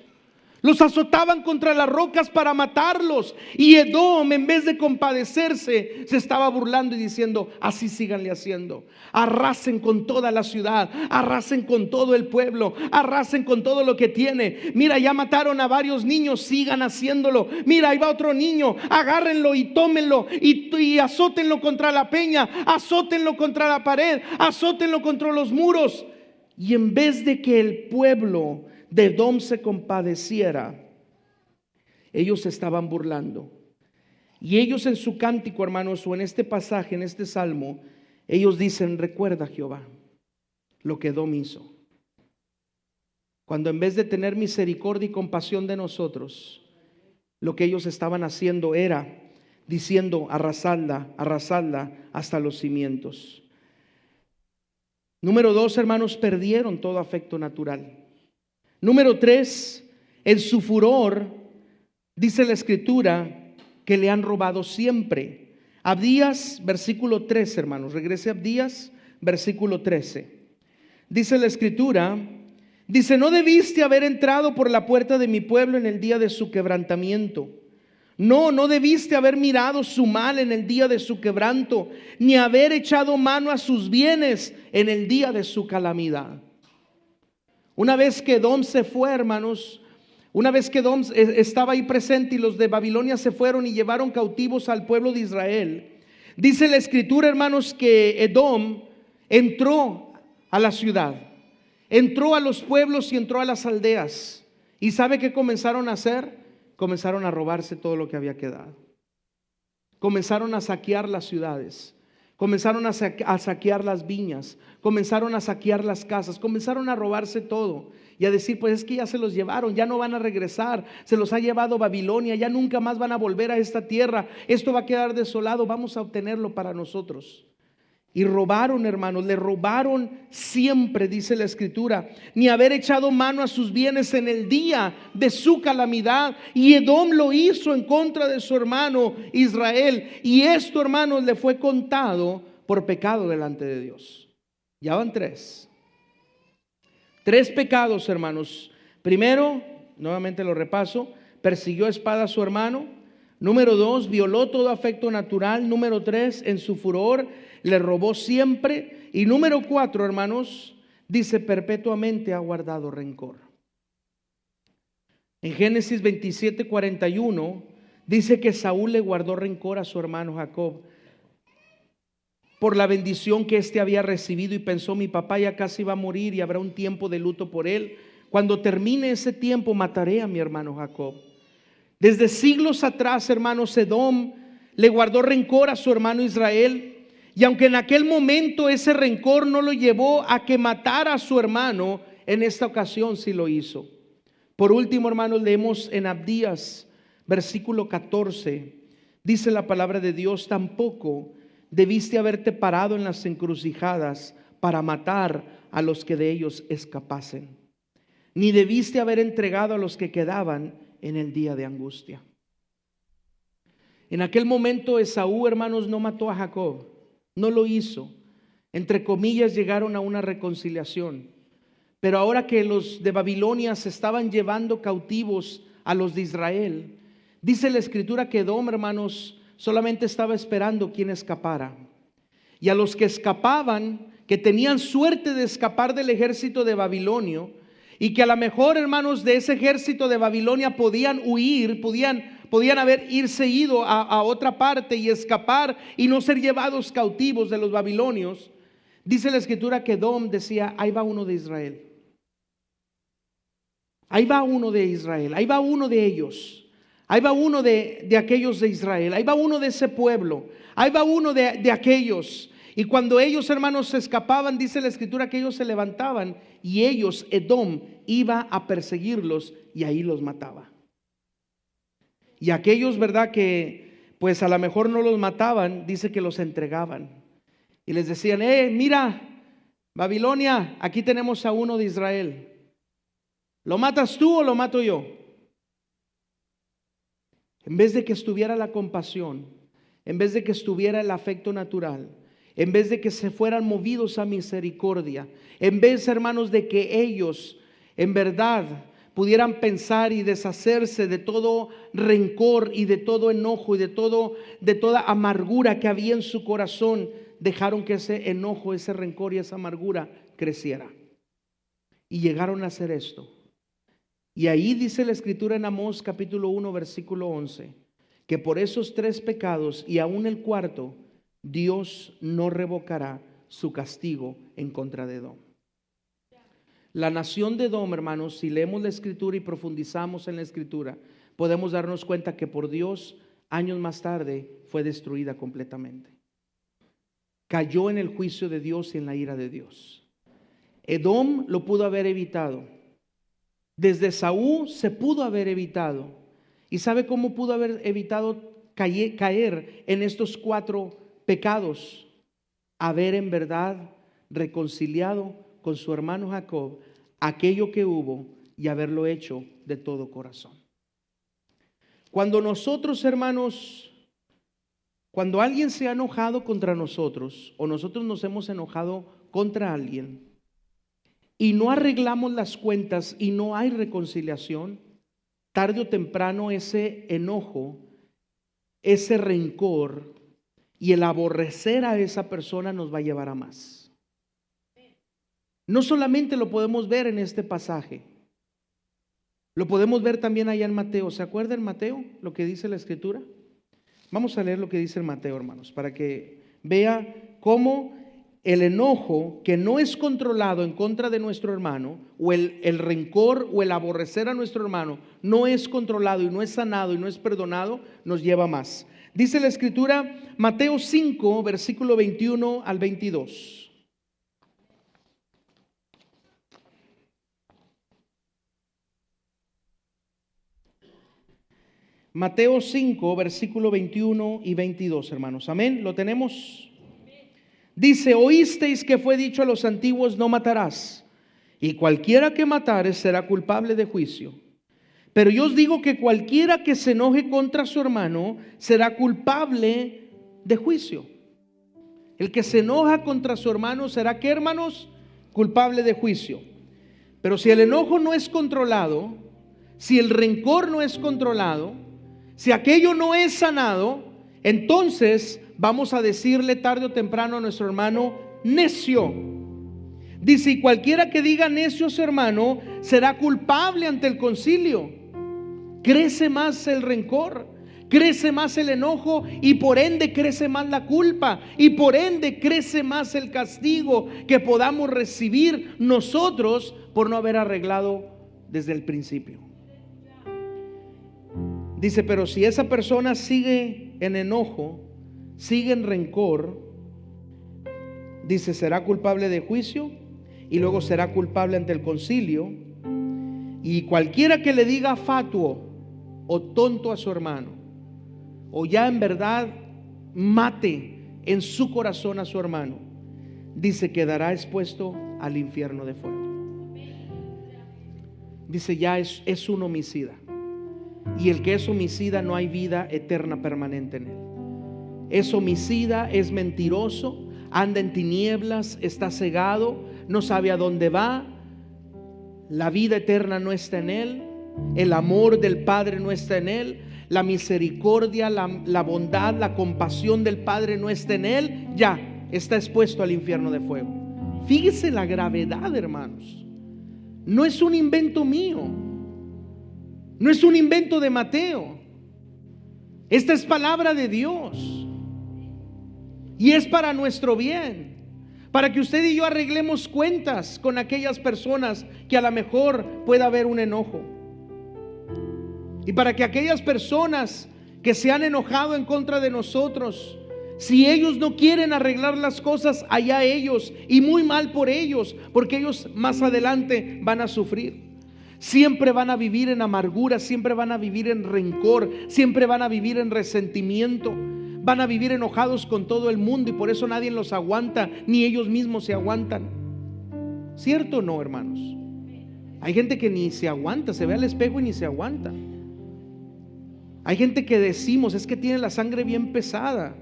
Speaker 1: Los azotaban contra las rocas para matarlos. Y Edom, en vez de compadecerse, se estaba burlando y diciendo, así síganle haciendo. Arrasen con toda la ciudad, arrasen con todo el pueblo, arrasen con todo lo que tiene. Mira, ya mataron a varios niños, sigan haciéndolo. Mira, ahí va otro niño, agárrenlo y tómenlo y azótenlo contra la peña, azótenlo contra la pared, azótenlo contra los muros. Y en vez de que el pueblo de Edom se compadeciera, ellos se estaban burlando. Y ellos en su cántico, hermanos, o en este pasaje, en este salmo, ellos dicen, recuerda, Jehová, lo que Edom hizo. Cuando en vez de tener misericordia y compasión de nosotros, lo que ellos estaban haciendo era diciendo, arrasadla hasta los cimientos. Número 2, hermanos, perdieron todo afecto natural. Número 3, en su furor, dice la escritura, que le han robado siempre. Abdías, versículo 13, hermanos, regrese a Abdías, versículo 13. dice la Escritura, dice: no debiste haber entrado por la puerta de mi pueblo en el día de su quebrantamiento. No debiste haber mirado su mal en el día de su quebranto, ni haber echado mano a sus bienes en el día de su calamidad. Una vez que Edom se fue, hermanos, una vez que Edom estaba ahí presente y los de Babilonia se fueron y llevaron cautivos al pueblo de Israel, dice la Escritura, hermanos, que Edom entró a la ciudad, entró a los pueblos y entró a las aldeas. ¿Y sabe qué comenzaron a hacer? Comenzaron a robarse todo lo que había quedado. Comenzaron a saquear las ciudades. Comenzaron a saquear las viñas. Comenzaron a saquear las casas. Comenzaron a robarse todo. Y a decir, pues es que ya se los llevaron, ya no van a regresar. Se los ha llevado Babilonia, ya nunca más van a volver a esta tierra. Esto va a quedar desolado, vamos a obtenerlo para nosotros. Y robaron, hermanos, le robaron siempre, dice la Escritura, ni haber echado mano a sus bienes en el día de su calamidad. Y Edom lo hizo en contra de su hermano Israel. Y esto, hermanos, le fue contado por pecado delante de Dios. Ya van tres pecados, hermanos. Primero, nuevamente lo repaso: persiguió a espada a su hermano. Número 2, violó todo afecto natural. Número 3, en su furor le robó siempre. Y número 4, hermanos, dice: perpetuamente ha guardado rencor. En Génesis 27:41 dice que Saúl le guardó rencor a su hermano Jacob por la bendición que éste había recibido, y pensó: mi papá ya casi va a morir y habrá un tiempo de luto por él. Cuando termine ese tiempo mataré a mi hermano Jacob. Desde siglos atrás, hermanos, Edom le guardó rencor a su hermano Israel. Y aunque en aquel momento ese rencor no lo llevó a que matara a su hermano, en esta ocasión sí lo hizo. Por último, hermanos, leemos en Abdías, versículo 14. Dice la palabra de Dios: tampoco debiste haberte parado en las encrucijadas para matar a los que de ellos escapasen, ni debiste haber entregado a los que quedaban en el día de angustia. En aquel momento Esaú, hermanos, no mató a Jacob, no lo hizo. Entre comillas, llegaron a una reconciliación. Pero ahora que los de Babilonia se estaban llevando cautivos a los de Israel, dice la Escritura que Edom, hermanos, solamente estaba esperando quien escapara. Y a los que escapaban, que tenían suerte de escapar del ejército de Babilonia, y que a lo mejor, hermanos, de ese ejército de Babilonia podían huir, podían haber ido a otra parte y escapar y no ser llevados cautivos de los babilonios. Dice la Escritura que Edom decía: ahí va uno de Israel. Ahí va uno de Israel, ahí va uno de ellos. Ahí va uno de aquellos de Israel, ahí va uno de ese pueblo, ahí va uno de aquellos. Y cuando ellos, hermanos, se escapaban, dice la Escritura que ellos se levantaban y ellos, Edom, iba a perseguirlos y ahí los mataba. Y aquellos, ¿verdad?, que pues a lo mejor no los mataban, dice que los entregaban. Y les decían: mira, Babilonia, aquí tenemos a uno de Israel. ¿Lo matas tú o lo mato yo? En vez de que estuviera la compasión, en vez de que estuviera el afecto natural, en vez de que se fueran movidos a misericordia, en vez, hermanos, de que ellos en verdad pudieran pensar y deshacerse de todo rencor y de todo enojo y de toda amargura que había en su corazón, dejaron que ese enojo, ese rencor y esa amargura creciera. Y llegaron a hacer esto. Y ahí dice la Escritura en Amós capítulo 1 versículo 11, que por esos 3 pecados y aún el cuarto, Dios no revocará su castigo en contra de Edom. La nación de Edom, hermanos, si leemos la Escritura y profundizamos en la Escritura, podemos darnos cuenta que por Dios, años más tarde, fue destruida completamente. Cayó en el juicio de Dios y en la ira de Dios. Edom lo pudo haber evitado. Desde Saúl se pudo haber evitado. ¿Y sabe cómo pudo haber evitado caer en estos 4 pecados? Haber en verdad reconciliado con su hermano Jacob aquello que hubo y haberlo hecho de todo corazón. Cuando nosotros, hermanos, cuando alguien se ha enojado contra nosotros o nosotros nos hemos enojado contra alguien, y no arreglamos las cuentas y no hay reconciliación, tarde o temprano ese enojo, ese rencor y el aborrecer a esa persona nos va a llevar a más. No solamente lo podemos ver en este pasaje, lo podemos ver también allá en Mateo. ¿Se acuerda en Mateo lo que dice la Escritura? Vamos a leer lo que dice en Mateo, hermanos, para que vea cómo el enojo que no es controlado en contra de nuestro hermano, o el rencor o el aborrecer a nuestro hermano no es controlado y no es sanado y no es perdonado, nos lleva más. Dice la Escritura, Mateo 5, versículo 21 al 22. Mateo 5, versículo 21 y 22, hermanos. Amén, ¿lo tenemos? Dice, oísteis que fue dicho a los antiguos, no matarás, y cualquiera que matare será culpable de juicio. Pero yo os digo que cualquiera que se enoje contra su hermano será culpable de juicio. El que se enoja contra su hermano será, ¿qué, hermanos? Culpable de juicio. Pero si el enojo no es controlado, si el rencor no es controlado, si aquello no es sanado, entonces vamos a decirle tarde o temprano a nuestro hermano necio. Dice, y cualquiera que diga necio a su hermano será culpable ante el concilio. Crece más el rencor, crece más el enojo y por ende crece más la culpa y por ende crece más el castigo que podamos recibir nosotros por no haber arreglado desde el principio. Dice, pero si esa persona sigue en enojo, sigue en rencor, dice, será culpable de juicio y luego será culpable ante el concilio. Y cualquiera que le diga fatuo o tonto a su hermano, o ya en verdad mate en su corazón a su hermano, dice, quedará expuesto al infierno de fuego. Dice, ya es un homicida. Y el que es homicida no hay vida eterna permanente en él. Es homicida, es mentiroso, anda en tinieblas, está cegado, no sabe a dónde va. La vida eterna no está en él, el amor del Padre no está en él, la misericordia, la bondad, la compasión del Padre no está en él. Ya está expuesto al infierno de fuego. Fíjese la gravedad, hermanos. No es un invento mío, no es un invento de Mateo. Esta es palabra de Dios y es para nuestro bien, para que usted y yo arreglemos cuentas con aquellas personas que a lo mejor pueda haber un enojo, y para que aquellas personas que se han enojado en contra de nosotros, si ellos no quieren arreglar las cosas, allá ellos, y muy mal por ellos, porque ellos más adelante van a sufrir. Siempre van a vivir en amargura, siempre van a vivir en rencor, siempre van a vivir en resentimiento, van a vivir enojados con todo el mundo y por eso nadie los aguanta, ni ellos mismos se aguantan. ¿Cierto o no, hermanos? Hay gente que ni se aguanta, se ve al espejo y ni se aguanta. Hay gente que decimos, es que tiene la sangre bien pesada.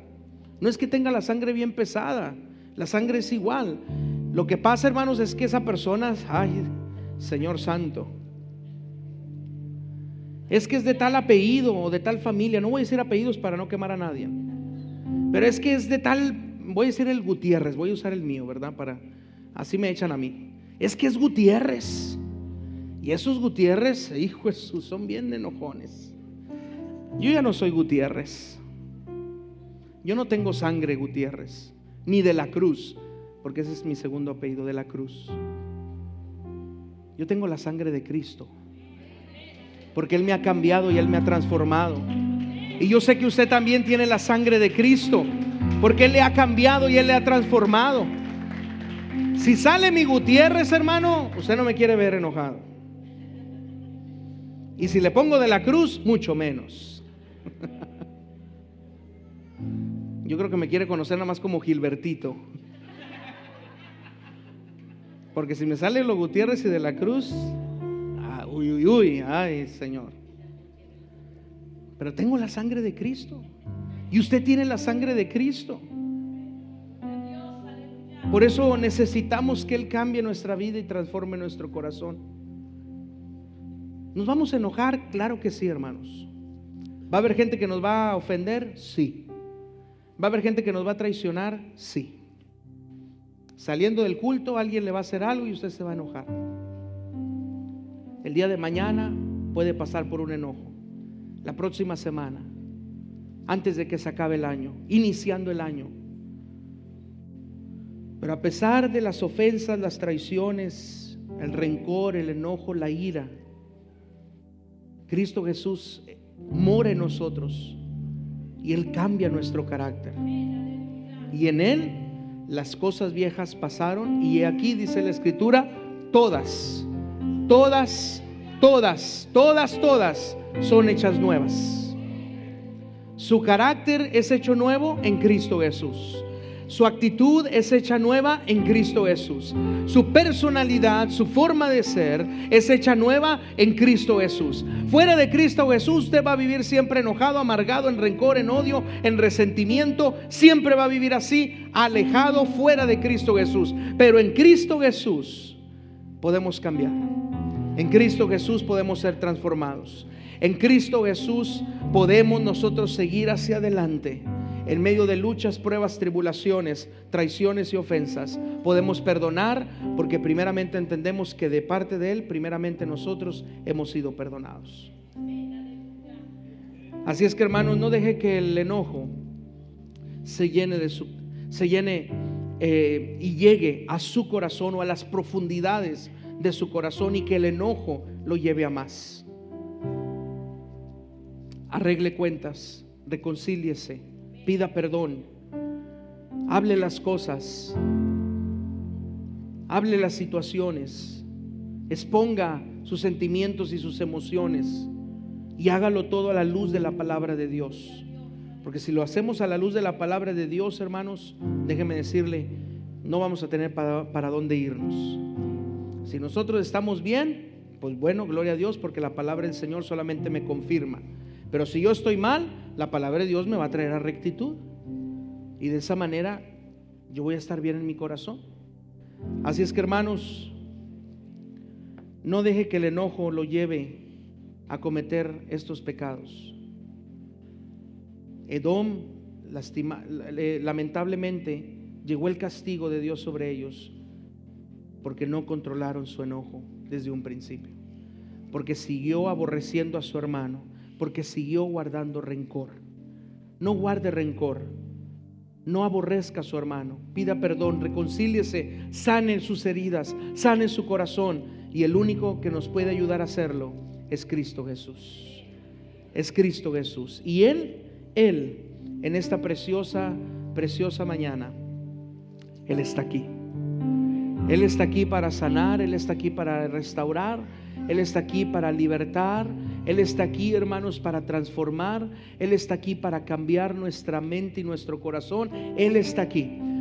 Speaker 1: No es que tenga la sangre bien pesada, la sangre es igual. Lo que pasa, hermanos, es que esa persona, ay, Señor Santo, es que es de tal apellido o de tal familia. No voy a decir apellidos para no quemar a nadie, pero es que es de tal, voy a decir el Gutiérrez, voy a usar el mío, ¿verdad? Para, así me echan a mí. Es que es Gutiérrez. Y esos Gutiérrez, hijo de Jesús, son bien enojones. Yo ya no soy Gutiérrez. Yo no tengo sangre Gutiérrez, ni de la Cruz, porque ese es mi segundo apellido, de la Cruz. Yo tengo la sangre de Cristo, porque Él me ha cambiado y Él me ha transformado. Y yo sé que usted también tiene la sangre de Cristo, porque Él le ha cambiado y Él le ha transformado. Si sale mi Gutiérrez, hermano, usted no me quiere ver enojado. Y si le pongo de la Cruz, mucho menos. Yo creo que me quiere conocer nada más como Gilbertito. Porque si me sale los Gutiérrez y de la Cruz, uy, uy, uy, ay, Señor. Pero tengo la sangre de Cristo. Y usted tiene la sangre de Cristo. Por eso necesitamos que Él cambie nuestra vida y transforme nuestro corazón. ¿Nos vamos a enojar? Claro que sí, hermanos. ¿Va a haber gente que nos va a ofender? Sí. ¿Va a haber gente que nos va a traicionar? Sí. Saliendo del culto, alguien le va a hacer algo y usted se va a enojar. El día de mañana puede pasar por un enojo. La próxima semana, antes de que se acabe el año, iniciando el año. Pero a pesar de las ofensas, las traiciones, el rencor, el enojo, la ira, Cristo Jesús mora en nosotros y Él cambia nuestro carácter. Y en Él las cosas viejas pasaron y aquí dice la Escritura, todas son hechas nuevas. Su carácter es hecho nuevo en Cristo Jesús. Su actitud es hecha nueva en Cristo Jesús. Su personalidad, su forma de ser es hecha nueva en Cristo Jesús. Fuera de Cristo Jesús usted va a vivir siempre enojado, amargado, en rencor, en odio, en resentimiento. Siempre va a vivir así, alejado, fuera de Cristo Jesús. Pero en Cristo Jesús podemos cambiar. En Cristo Jesús podemos ser transformados. En Cristo Jesús podemos nosotros seguir hacia adelante. En medio de luchas, pruebas, tribulaciones, traiciones y ofensas, podemos perdonar porque primeramente entendemos que de parte de Él, primeramente nosotros hemos sido perdonados. Así es que, hermanos, no deje que el enojo se llene y llegue a su corazón o a las profundidades de su corazón y que el enojo lo lleve a más. Arregle cuentas, reconcíliese, pida perdón, hable las cosas, hable las situaciones, exponga sus sentimientos y sus emociones y hágalo todo a la luz de la palabra de Dios. Porque si lo hacemos a la luz de la palabra de Dios, hermanos, déjeme decirle, no vamos a tener para dónde irnos. Si nosotros estamos bien, pues bueno, gloria a Dios, porque la palabra del Señor solamente me confirma. Pero si yo estoy mal, la palabra de Dios me va a traer a rectitud. Y de esa manera yo voy a estar bien en mi corazón. Así es que, hermanos, no deje que el enojo lo lleve a cometer estos pecados. Edom, lamentablemente, llegó el castigo de Dios sobre ellos porque no controlaron su enojo desde un principio, porque siguió aborreciendo a su hermano, porque siguió guardando rencor. No guarde rencor, no aborrezca a su hermano, pida perdón, reconcíliese, sane sus heridas, sane su corazón, y el único que nos puede ayudar a hacerlo es Cristo Jesús. Es Cristo Jesús. Y Él en esta preciosa mañana, Él está aquí. Él está aquí para sanar, Él está aquí para restaurar, Él está aquí para libertar, Él está aquí, hermanos, para transformar, Él está aquí para cambiar nuestra mente y nuestro corazón. Él está aquí.